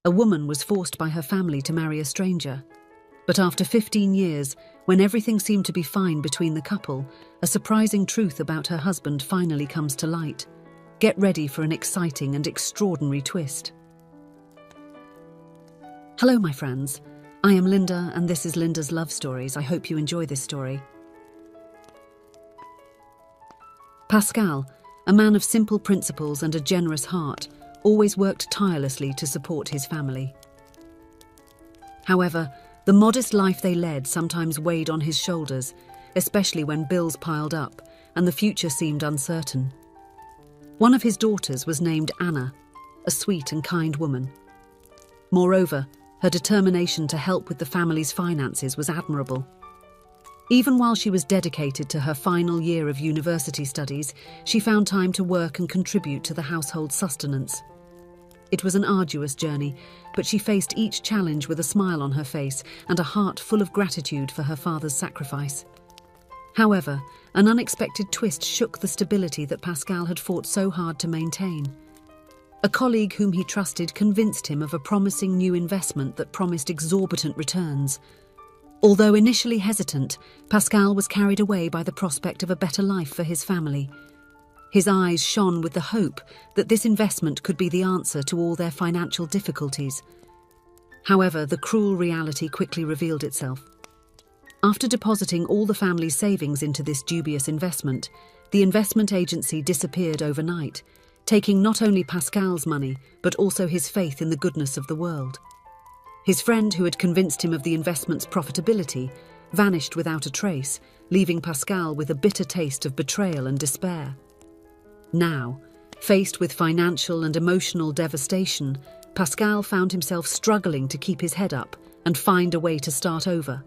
A woman was forced by her family to marry a stranger. But after 15 years, when everything seemed to be fine between the couple, a surprising truth about her husband finally comes to light. Get ready for an exciting and extraordinary twist. Hello, my friends. I am Linda, and this is Linda's Love Stories. I hope you enjoy this story. Pascal, a man of simple principles and a generous heart, always worked tirelessly to support his family. However, the modest life they led sometimes weighed on his shoulders, especially when bills piled up and the future seemed uncertain. One of his daughters was named Anna, a sweet and kind woman. Moreover, her determination to help with the family's finances was admirable. Even while she was dedicated to her final year of university studies, she found time to work and contribute to the household sustenance. It was an arduous journey, but she faced each challenge with a smile on her face and a heart full of gratitude for her father's sacrifice. However, an unexpected twist shook the stability that Pascal had fought so hard to maintain. A colleague whom he trusted convinced him of a promising new investment that promised exorbitant returns. Although initially hesitant, Pascal was carried away by the prospect of a better life for his family. His eyes shone with the hope that this investment could be the answer to all their financial difficulties. However, the cruel reality quickly revealed itself. After depositing all the family's savings into this dubious investment, the investment agency disappeared overnight, taking not only Pascal's money, but also his faith in the goodness of the world. His friend, who had convinced him of the investment's profitability, vanished without a trace, leaving Pascal with a bitter taste of betrayal and despair. Now, faced with financial and emotional devastation, Pascal found himself struggling to keep his head up and find a way to start over.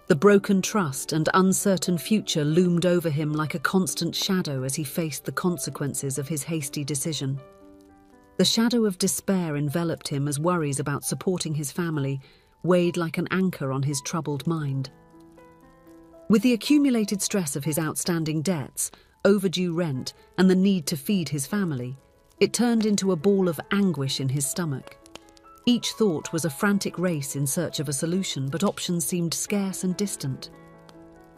The broken trust and uncertain future loomed over him like a constant shadow as he faced the consequences of his hasty decision. The shadow of despair enveloped him as worries about supporting his family weighed like an anchor on his troubled mind. With the accumulated stress of his outstanding debts, overdue rent, and the need to feed his family, it turned into a ball of anguish in his stomach. Each thought was a frantic race in search of a solution, but options seemed scarce and distant.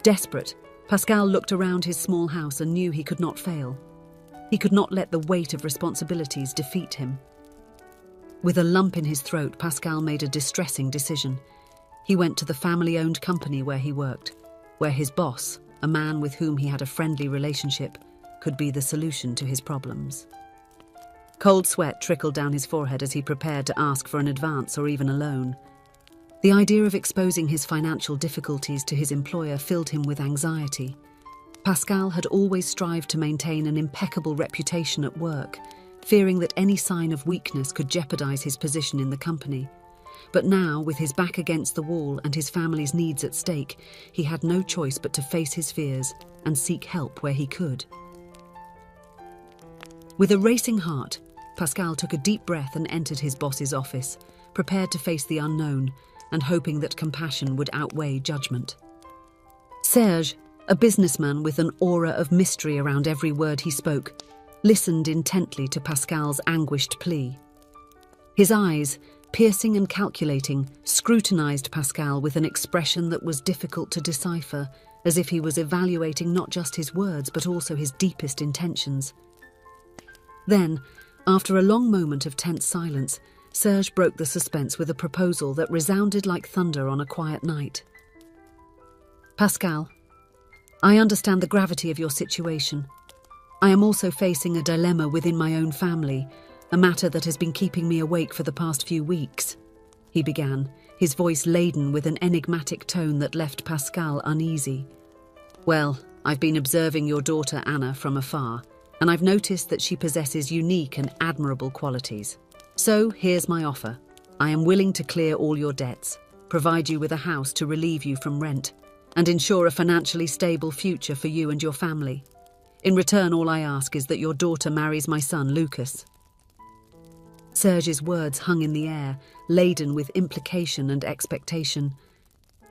Desperate, Pascal looked around his small house and knew he could not fail. He could not let the weight of responsibilities defeat him. With a lump in his throat, Pascal made a distressing decision. He went to the family-owned company where he worked, where his boss, a man with whom he had a friendly relationship, could be the solution to his problems. Cold sweat trickled down his forehead as he prepared to ask for an advance or even a loan. The idea of exposing his financial difficulties to his employer filled him with anxiety. Pascal had always strived to maintain an impeccable reputation at work, fearing that any sign of weakness could jeopardize his position in the company. But now, with his back against the wall and his family's needs at stake, he had no choice but to face his fears and seek help where he could. With a racing heart, Pascal took a deep breath and entered his boss's office, prepared to face the unknown and hoping that compassion would outweigh judgment. Serge, a businessman with an aura of mystery around every word he spoke, listened intently to Pascal's anguished plea. His eyes, piercing and calculating, scrutinized Pascal with an expression that was difficult to decipher, as if he was evaluating not just his words but also his deepest intentions. Then, after a long moment of tense silence, Serge broke the suspense with a proposal that resounded like thunder on a quiet night. Pascal, I understand the gravity of your situation. I am also facing a dilemma within my own family, a matter that has been keeping me awake for the past few weeks, he began, his voice laden with an enigmatic tone that left Pascal uneasy. Well, I've been observing your daughter Anna from afar, and I've noticed that she possesses unique and admirable qualities. So here's my offer. I am willing to clear all your debts, provide you with a house to relieve you from rent, and ensure a financially stable future for you and your family. In return, all I ask is that your daughter marries my son, Lucas. Serge's words hung in the air, laden with implication and expectation.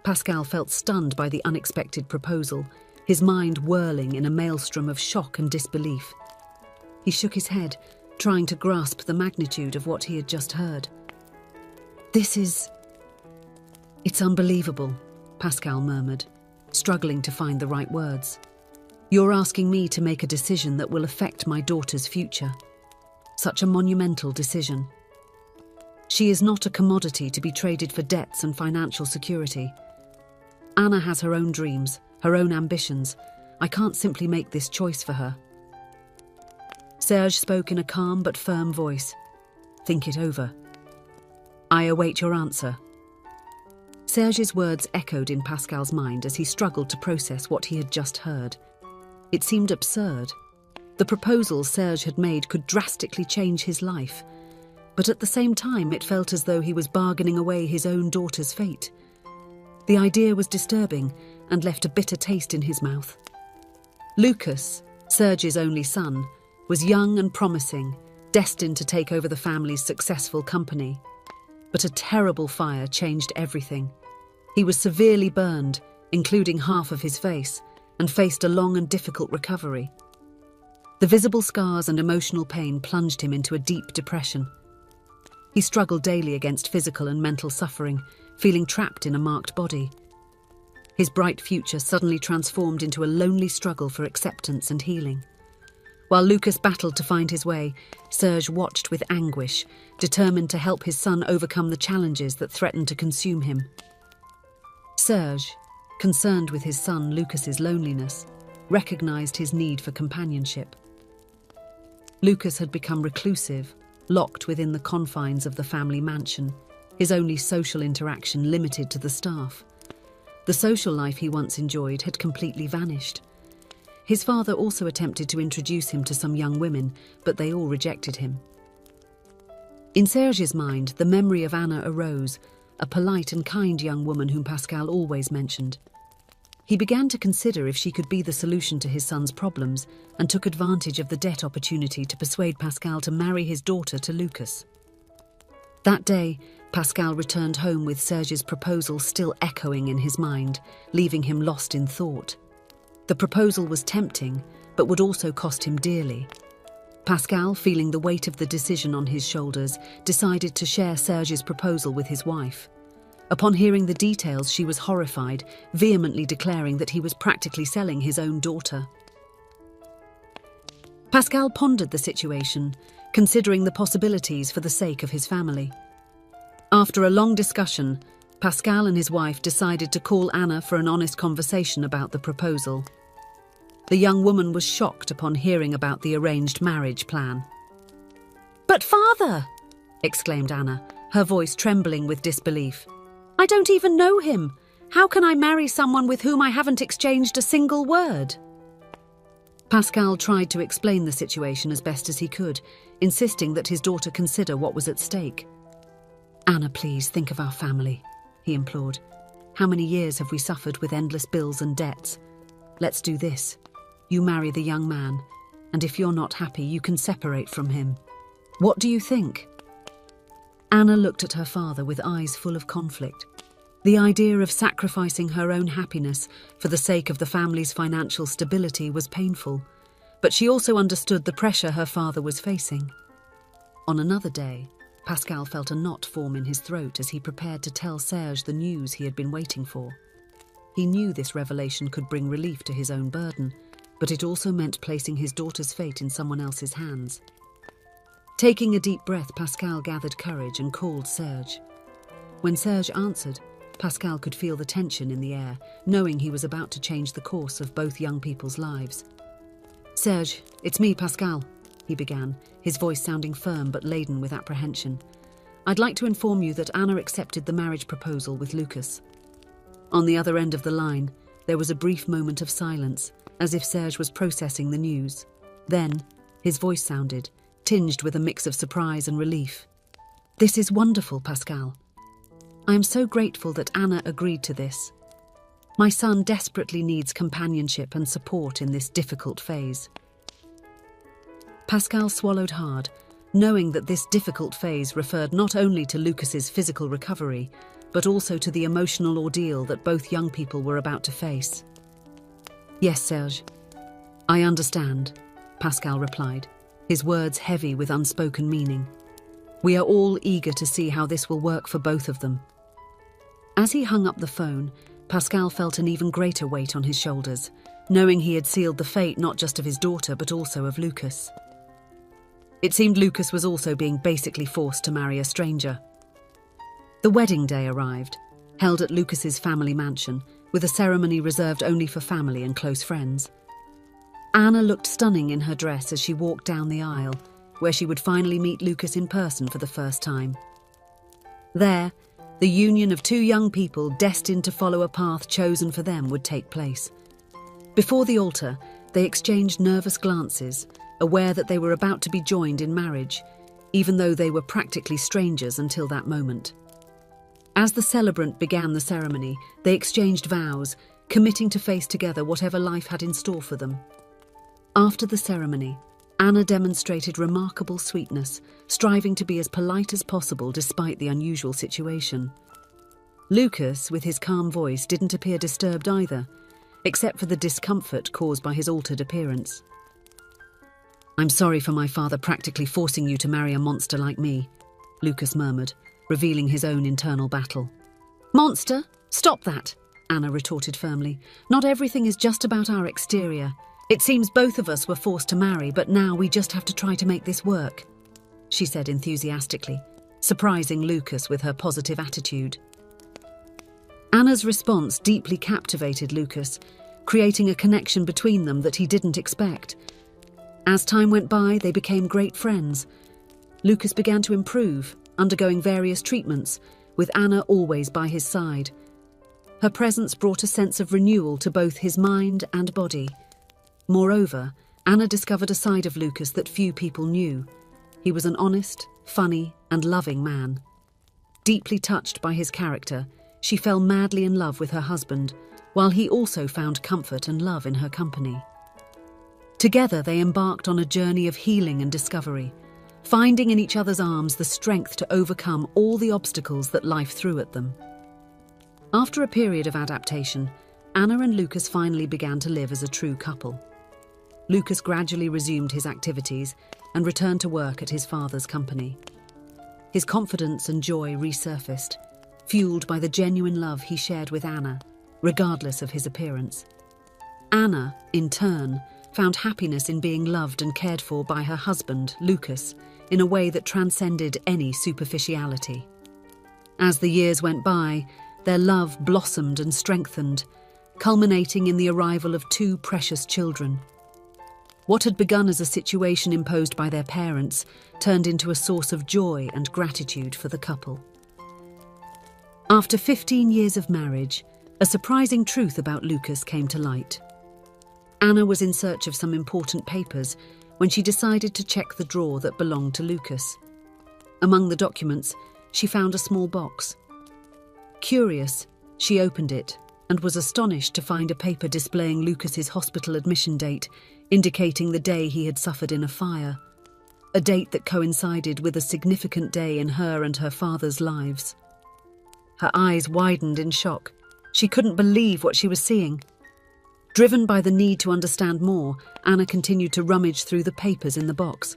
Pascal felt stunned by the unexpected proposal, his mind whirling in a maelstrom of shock and disbelief. He shook his head, trying to grasp the magnitude of what he had just heard. It's unbelievable, Pascal murmured, struggling to find the right words. You're asking me to make a decision that will affect my daughter's future. Such a monumental decision. She is not a commodity to be traded for debts and financial security. Anna has her own dreams, her own ambitions. I can't simply make this choice for her. Serge spoke in a calm but firm voice. Think it over. I await your answer. Serge's words echoed in Pascal's mind as he struggled to process what he had just heard. It seemed absurd. The proposal Serge had made could drastically change his life, but at the same time it felt as though he was bargaining away his own daughter's fate. The idea was disturbing and left a bitter taste in his mouth. Lucas, Serge's only son, was young and promising, destined to take over the family's successful company. But a terrible fire changed everything. He was severely burned, including half of his face, and faced a long and difficult recovery. The visible scars and emotional pain plunged him into a deep depression. He struggled daily against physical and mental suffering, feeling trapped in a marked body. His bright future suddenly transformed into a lonely struggle for acceptance and healing. While Lucas battled to find his way, Serge watched with anguish, determined to help his son overcome the challenges that threatened to consume him. Serge, concerned with his son Lucas's loneliness, recognized his need for companionship. Lucas had become reclusive, locked within the confines of the family mansion, his only social interaction limited to the staff. The social life he once enjoyed had completely vanished. His father also attempted to introduce him to some young women, but they all rejected him. In Serge's mind, the memory of Anna arose, a polite and kind young woman whom Pascal always mentioned. He began to consider if she could be the solution to his son's problems and took advantage of the debt opportunity to persuade Pascal to marry his daughter to Lucas. That day, Pascal returned home with Serge's proposal still echoing in his mind, leaving him lost in thought. The proposal was tempting, but would also cost him dearly. Pascal, feeling the weight of the decision on his shoulders, decided to share Serge's proposal with his wife. Upon hearing the details, she was horrified, vehemently declaring that he was practically selling his own daughter. Pascal pondered the situation, considering the possibilities for the sake of his family. After a long discussion, Pascal and his wife decided to call Anna for an honest conversation about the proposal. The young woman was shocked upon hearing about the arranged marriage plan. "But father!" exclaimed Anna, her voice trembling with disbelief. "I don't even know him. How can I marry someone with whom I haven't exchanged a single word?" Pascal tried to explain the situation as best as he could, insisting that his daughter consider what was at stake. "Anna, please think of our family," he implored. "How many years have we suffered with endless bills and debts? Let's do this. You marry the young man, and if you're not happy, you can separate from him. What do you think?" Anna looked at her father with eyes full of conflict. The idea of sacrificing her own happiness for the sake of the family's financial stability was painful, but she also understood the pressure her father was facing. On another day, Pascal felt a knot form in his throat as he prepared to tell Serge the news he had been waiting for. He knew this revelation could bring relief to his own burden, but it also meant placing his daughter's fate in someone else's hands. Taking a deep breath, Pascal gathered courage and called Serge. When Serge answered, Pascal could feel the tension in the air, knowing he was about to change the course of both young people's lives. "Serge, it's me, Pascal," he began, his voice sounding firm but laden with apprehension. "I'd like to inform you that Anna accepted the marriage proposal with Lucas." On the other end of the line, there was a brief moment of silence, as if Serge was processing the news. Then, his voice sounded, tinged with a mix of surprise and relief. "This is wonderful, Pascal. I am so grateful that Anna agreed to this. My son desperately needs companionship and support in this difficult phase." Pascal swallowed hard, knowing that this difficult phase referred not only to Lucas's physical recovery, but also to the emotional ordeal that both young people were about to face. "Yes, Serge, I understand," Pascal replied, his words heavy with unspoken meaning. We are all eager to see how this will work for both of them." As he hung up the phone, Pascal felt an even greater weight on his shoulders, knowing he had sealed the fate not just of his daughter but also of Lucas. It seemed Lucas was also being basically forced to marry a stranger. The wedding day arrived, held at Lucas's family mansion, with a ceremony reserved only for family and close friends. Anna looked stunning in her dress as she walked down the aisle, where she would finally meet Lucas in person for the first time. There, the union of two young people destined to follow a path chosen for them would take place. Before the altar, they exchanged nervous glances, aware that they were about to be joined in marriage, even though they were practically strangers until that moment. As the celebrant began the ceremony, they exchanged vows, committing to face together whatever life had in store for them. After the ceremony, Anna demonstrated remarkable sweetness, striving to be as polite as possible despite the unusual situation. Lucas, with his calm voice, didn't appear disturbed either, except for the discomfort caused by his altered appearance. "I'm sorry for my father practically forcing you to marry a monster like me," Lucas murmured, revealing his own internal battle. "Monster? Stop that," Anna retorted firmly. "Not everything is just about our exterior. It seems both of us were forced to marry, but now we just have to try to make this work," she said enthusiastically, surprising Lucas with her positive attitude. Anna's response deeply captivated Lucas, creating a connection between them that he didn't expect. As time went by, they became great friends. Lucas began to improve, undergoing various treatments, with Anna always by his side. Her presence brought a sense of renewal to both his mind and body. Moreover, Anna discovered a side of Lucas that few people knew. He was an honest, funny, and loving man. Deeply touched by his character, she fell madly in love with her husband, while he also found comfort and love in her company. Together they embarked on a journey of healing and discovery, finding in each other's arms the strength to overcome all the obstacles that life threw at them. After a period of adaptation, Anna and Lucas finally began to live as a true couple. Lucas gradually resumed his activities and returned to work at his father's company. His confidence and joy resurfaced, fueled by the genuine love he shared with Anna, regardless of his appearance. Anna, in turn, found happiness in being loved and cared for by her husband, Lucas, in a way that transcended any superficiality. As the years went by, their love blossomed and strengthened, culminating in the arrival of two precious children. What had begun as a situation imposed by their parents turned into a source of joy and gratitude for the couple. After 15 years of marriage, a surprising truth about Lucas came to light. Anna was in search of some important papers when she decided to check the drawer that belonged to Lucas. Among the documents, she found a small box. Curious, she opened it and was astonished to find a paper displaying Lucas's hospital admission date, indicating the day he had suffered in a fire, a date that coincided with a significant day in her and her father's lives. Her eyes widened in shock. She couldn't believe what she was seeing. Driven by the need to understand more, Anna continued to rummage through the papers in the box.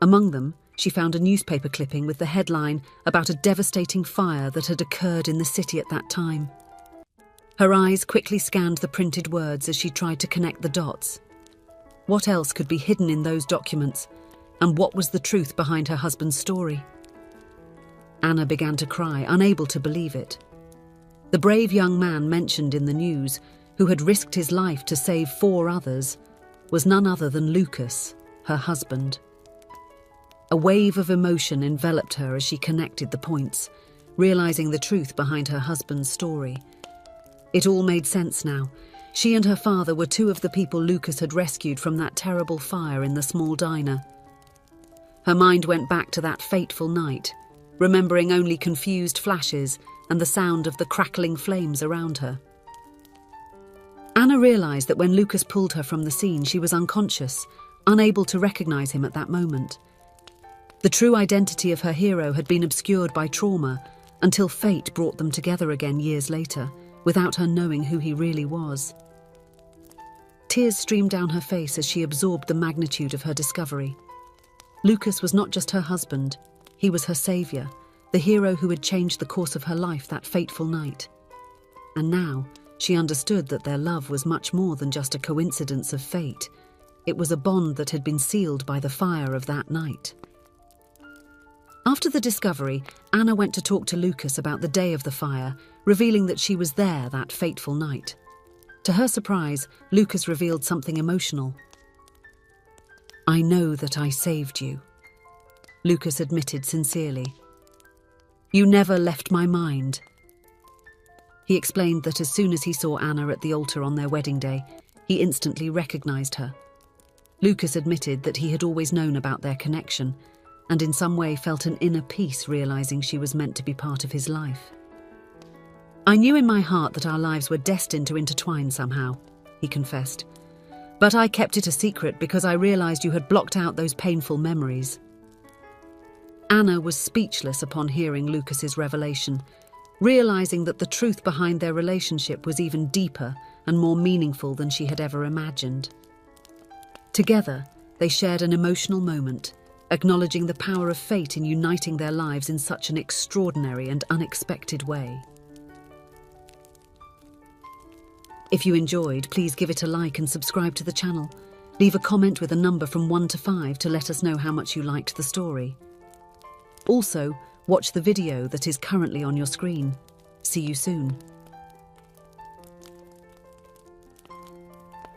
Among them, she found a newspaper clipping with the headline about a devastating fire that had occurred in the city at that time. Her eyes quickly scanned the printed words as she tried to connect the dots. What else could be hidden in those documents, and what was the truth behind her husband's story? Anna began to cry, unable to believe it. The brave young man mentioned in the news, who had risked his life to save 4 others, was none other than Lucas, her husband. A wave of emotion enveloped her as she connected the points, realizing the truth behind her husband's story. It all made sense now. She and her father were 2 of the people Lucas had rescued from that terrible fire in the small diner. Her mind went back to that fateful night, remembering only confused flashes and the sound of the crackling flames around her. Anna realized that when Lucas pulled her from the scene, she was unconscious, unable to recognize him at that moment. The true identity of her hero had been obscured by trauma until fate brought them together again years later, without her knowing who he really was. Tears streamed down her face as she absorbed the magnitude of her discovery. Lucas was not just her husband, He was her savior, the hero who had changed the course of her life that fateful night. And now, she understood that their love was much more than just a coincidence of fate. It was a bond that had been sealed by the fire of that night. After the discovery, Anna went to talk to Lucas about the day of the fire, revealing that she was there that fateful night. To her surprise, Lucas revealed something emotional. "I know that I saved you," Lucas admitted sincerely. "You never left my mind." He explained that as soon as he saw Anna at the altar on their wedding day, he instantly recognized her. Lucas admitted that he had always known about their connection, and in some way felt an inner peace realizing she was meant to be part of his life. "I knew in my heart that our lives were destined to intertwine somehow," he confessed. "But I kept it a secret because I realized you had blocked out those painful memories." Anna was speechless upon hearing Lucas's revelation, realizing that the truth behind their relationship was even deeper and more meaningful than she had ever imagined. Together, they shared an emotional moment, acknowledging the power of fate in uniting their lives in such an extraordinary and unexpected way. If you enjoyed, please give it a like and subscribe to the channel. Leave a comment with a number from 1 to 5 to let us know how much you liked the story. Also, watch the video that is currently on your screen. See you soon.